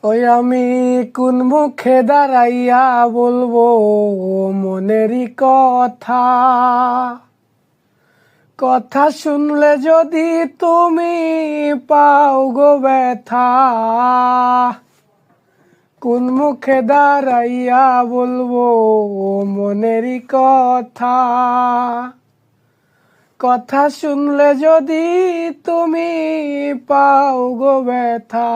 ওই আমি কোন মুখে দাঁড়াইয়া বলবো মনেরই কথা। কথা শুনলে যদি তুমি পাও গো ব্যথা, কোন মুখে দাঁড়াইয়া বলবো মনেরই কথা। কথা শুনলে যদি তুমি পাও গো ব্যথা,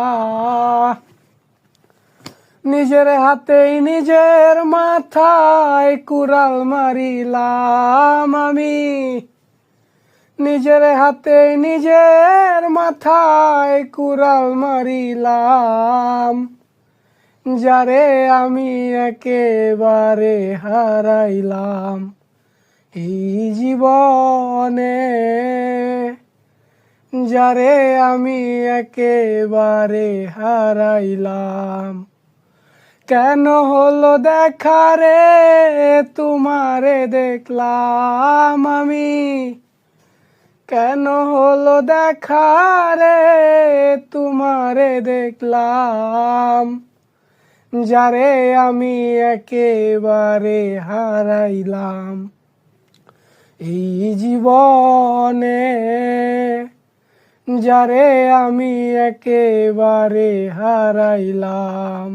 নিজের হাতেই নিজের মাথায় কুড়াল মারিলাম আমি। নিজের হাতেই নিজের মাথায় কুড়াল মারিলাম, যারে আমি একেবারে হারাইলাম এই জীবনে। যারে আমি একেবারে হারাইলাম। কেন হলো দেখা রে তোমারে দেখলাম আমি। কেন হলো দেখা রে তোমারে দেখলাম, যারে আমি একেবারে হারাইলাম এই জীবনে। যারে আমি একেবারে হারাইলাম।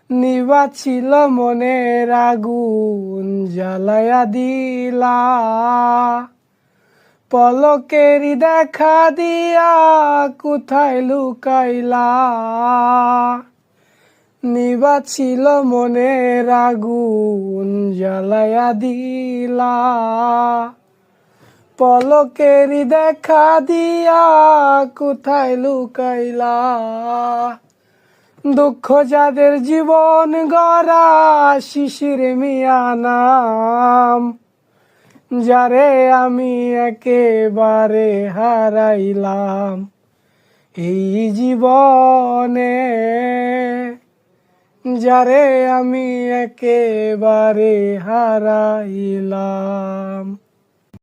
নিভা ছিল মনের আগুন জ্বালায়া দিলা, পলকেরই দেখা দিয়া কোথায় লুকাইলা। নিভা ছিল মনের আগুন জ্বালায়া দিলা, পলকেরই দেখা দিয়া কোথায় লুকাইলা। দুঃখ যাদের জীবন গড়া শিশির মিয়া নাম, যারে আমি একেবারে হারাইলাম এই জীবনে। যারে আমি একেবারে হারাইলাম।